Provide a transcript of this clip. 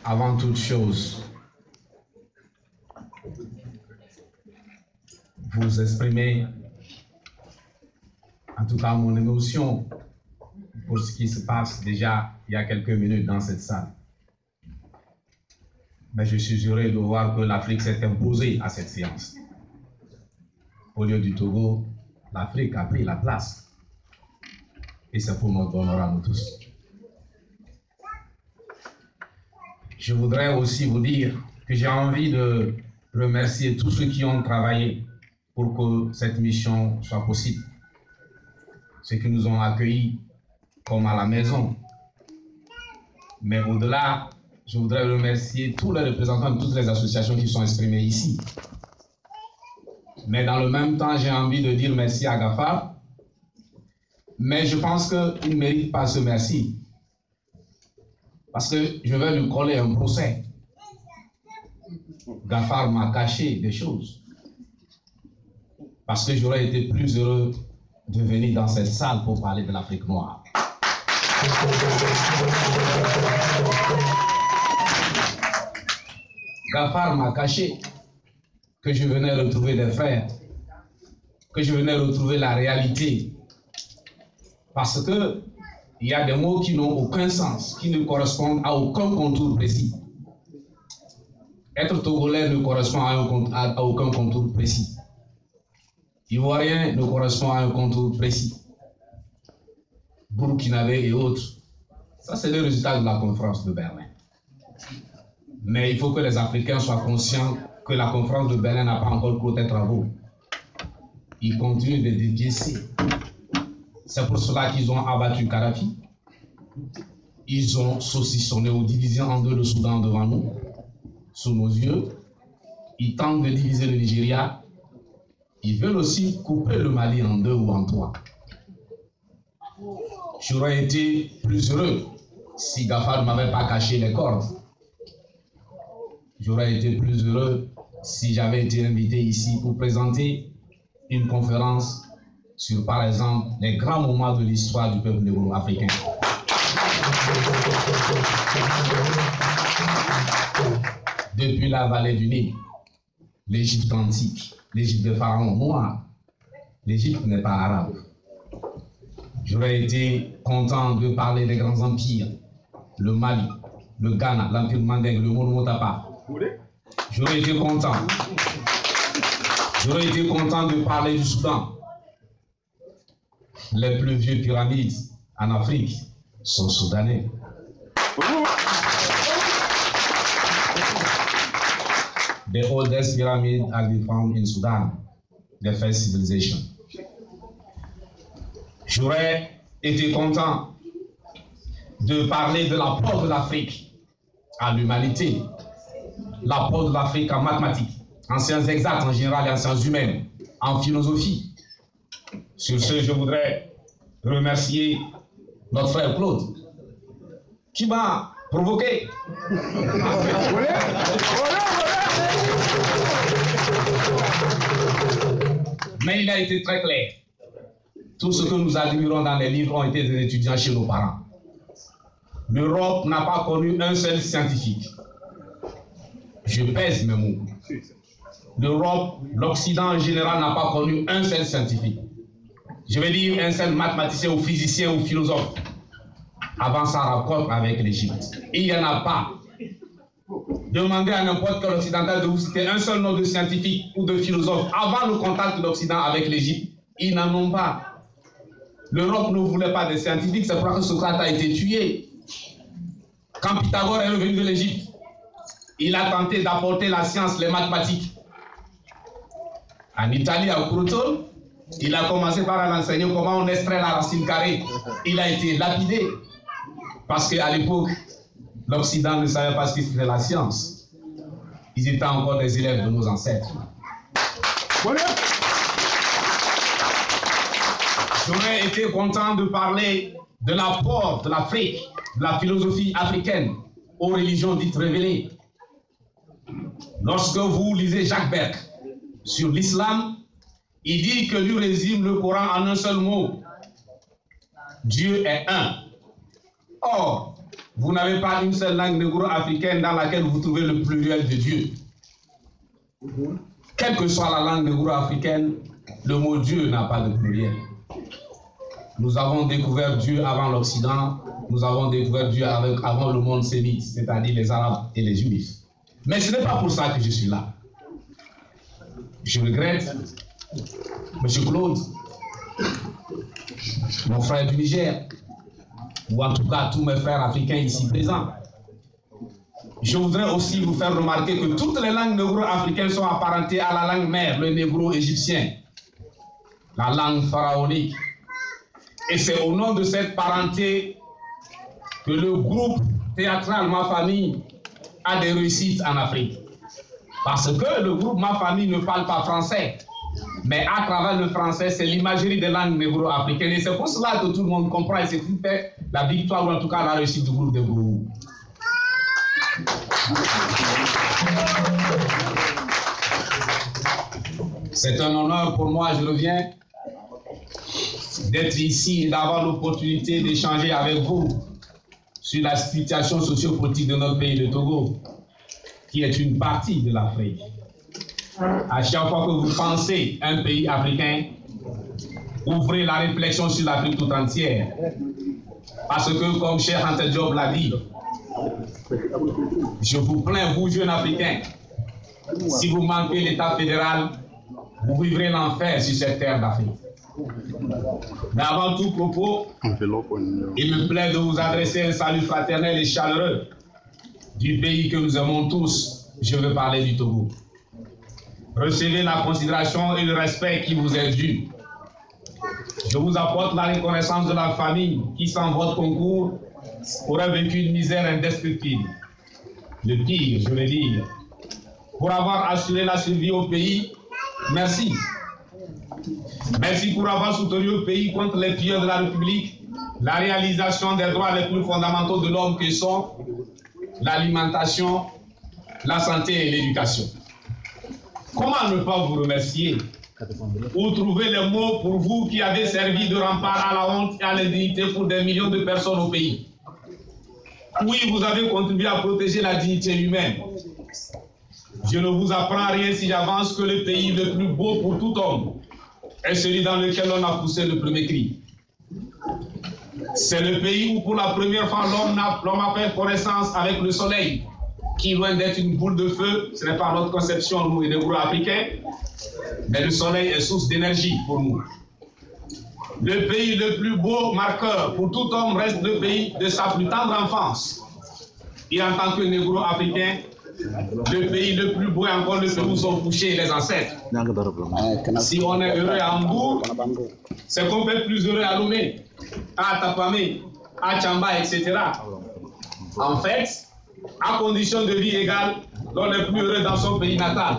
avant toute chose, vous exprimer, en tout cas mon émotion, pour ce qui se passe déjà il y a quelques minutes dans cette salle. Mais je suis heureux de voir que l'Afrique s'est imposée à cette séance. Au lieu du Togo, l'Afrique a pris la place. Et c'est pour notre honneur à nous tous. Je voudrais aussi vous dire que j'ai envie de remercier tous ceux qui ont travaillé pour que cette mission soit possible. Ceux qui nous ont accueillis comme à la maison. Mais au-delà, je voudrais remercier tous les représentants de toutes les associations qui sont exprimées ici. Mais dans le même temps, j'ai envie de dire merci à Gafar. Mais je pense qu'il ne mérite pas ce merci. Parce que je vais lui coller un procès. Gafar m'a caché des choses. Parce que j'aurais été plus heureux de venir dans cette salle pour parler de l'Afrique noire. Gafar m'a caché que je venais retrouver des frères, que je venais retrouver la réalité. Parce que il y a des mots qui n'ont aucun sens, qui ne correspondent à aucun contour précis. Être togolais ne correspond à aucun contour précis. Ivoirien ne correspond à un contour précis. Burkinabé et autres. Ça, c'est le résultat de la conférence de Berlin. Mais il faut que les Africains soient conscients que la conférence de Berlin n'a pas encore clos ses travaux. Ils continuent de dépiécer. C'est pour cela qu'ils ont abattu Kadhafi. Ils ont saucissonné ou divisé en deux le Soudan devant nous, sous nos yeux. Ils tentent de diviser le Nigeria. Ils veulent aussi couper le Mali en deux ou en trois. J'aurais été plus heureux si Gafar ne m'avait pas caché les cordes. J'aurais été plus heureux si j'avais été invité ici pour présenter une conférence sur, par exemple, les grands moments de l'histoire du peuple négro-africain. Depuis la vallée du Nil, l'Égypte antique, l'Égypte des pharaons noirs, l'Égypte n'est pas arabe. J'aurais été content de parler des grands empires, le Mali, le Ghana, l'Empire Mandingue, le Monomotapa. J'aurais été content. J'aurais été content de parler du Soudan. Les plus vieux pyramides en Afrique sont soudanais. The oldest pyramid has been found in Sudan, the first civilization. J'aurais été content de parler de l'apport de l'Afrique à l'humanité, l'apport de l'Afrique en mathématiques, en sciences exactes en général et en sciences humaines, en philosophie. Sur ce, je voudrais remercier notre frère Claude, qui m'a provoqué. Mais il a été très clair. Tout ce que nous admirons dans les livres ont été des étudiants chez nos parents. L'Europe n'a pas connu un seul scientifique. Je pèse mes mots. L'Europe, l'Occident en général n'a pas connu un seul scientifique. Je vais dire un seul mathématicien ou physicien ou philosophe avant sa rencontre avec l'Égypte. Il n'y en a pas. Demandez à n'importe quel occidental de vous citer un seul nom de scientifique ou de philosophe avant le contact de l'Occident avec l'Égypte. Ils n'en ont pas. L'Europe ne voulait pas de scientifiques, c'est pour ça que Socrate a été tué. Quand Pythagore est revenu de l'Égypte, il a tenté d'apporter la science, les mathématiques. En Italie, à Crotone, il a commencé par l'enseigner comment on extrait la racine carrée. Il a été lapidé. Parce qu'à l'époque, l'Occident ne savait pas ce qu'était la science. Ils étaient encore des élèves de nos ancêtres. J'aurais été content de parler de l'apport de l'Afrique, de la philosophie africaine aux religions dites révélées. Lorsque vous lisez Jacques Beck sur l'islam, il dit que lui résume le Coran en un seul mot. Dieu est un. Or, vous n'avez pas une seule langue négro-africaine dans laquelle vous trouvez le pluriel de Dieu. Quelle que soit la langue négro-africaine, le mot Dieu n'a pas de pluriel. Nous avons découvert Dieu avant l'Occident, nous avons découvert Dieu avant le monde sémite, c'est-à-dire les Arabes et les Juifs. Mais ce n'est pas pour ça que je suis là. Je regrette, M. Claude, mon frère du Niger, ou en tout cas tous mes frères africains ici présents. Je voudrais aussi vous faire remarquer que toutes les langues négro-africaines sont apparentées à la langue mère, le négro-égyptien, la langue pharaonique. Et c'est au nom de cette parenté que le groupe théâtral Ma Famille a des réussites en Afrique. Parce que le groupe Ma Famille ne parle pas français. Mais à travers le français, c'est l'imagerie des langues négro-africaines. Et c'est pour cela que tout le monde comprend. Et c'est ce qui fait la victoire, ou en tout cas la réussite du groupe de Gourou. C'est un honneur pour moi, je reviens, d'être ici et d'avoir l'opportunité d'échanger avec vous sur la situation sociopolitique de notre pays, le Togo, qui est une partie de l'Afrique. À chaque fois que vous pensez un pays africain, ouvrez la réflexion sur l'Afrique tout entière. Parce que, comme Cheikh Anta Diop l'a dit, je vous plains, vous, jeunes Africains, si vous manquez l'État fédéral, vous vivrez l'enfer sur cette terre d'Afrique. Mais avant tout propos, il me plaît de vous adresser un salut fraternel et chaleureux du pays que nous aimons tous. Je veux parler du Togo. Recevez la considération et le respect qui vous est dû. Je vous apporte la reconnaissance de la famille qui, sans votre concours, aurait vécu une misère indescriptible. Le pire, je veux dire, pour avoir assuré la survie au pays, merci. Merci pour avoir soutenu le pays contre les pilleurs de la République, la réalisation des droits les plus fondamentaux de l'homme que sont l'alimentation, la santé et l'éducation. Comment ne pas vous remercier ou trouver les mots pour vous qui avez servi de rempart à la honte et à l'indignité pour des millions de personnes au pays? Oui, vous avez contribué à protéger la dignité humaine. Je ne vous apprends rien si j'avance que le pays le plus beau pour tout homme est celui dans lequel on a poussé le premier cri. C'est le pays où pour la première fois l'homme a fait connaissance avec le soleil, qui loin d'être une boule de feu, ce n'est pas notre conception, nous, et des groupes africains, mais le soleil est source d'énergie pour nous. Le pays le plus beau marqueur pour tout homme reste le pays de sa plus tendre enfance. Et en tant que négro-africain, le pays le plus beau est encore le pays où sont couchés les ancêtres. Si on est heureux à Hambourg, c'est qu'on peut être plus heureux à Lomé, à Tapamé, à Tchamba, etc. En fait, à condition de vie égale, l'on est plus heureux dans son pays natal.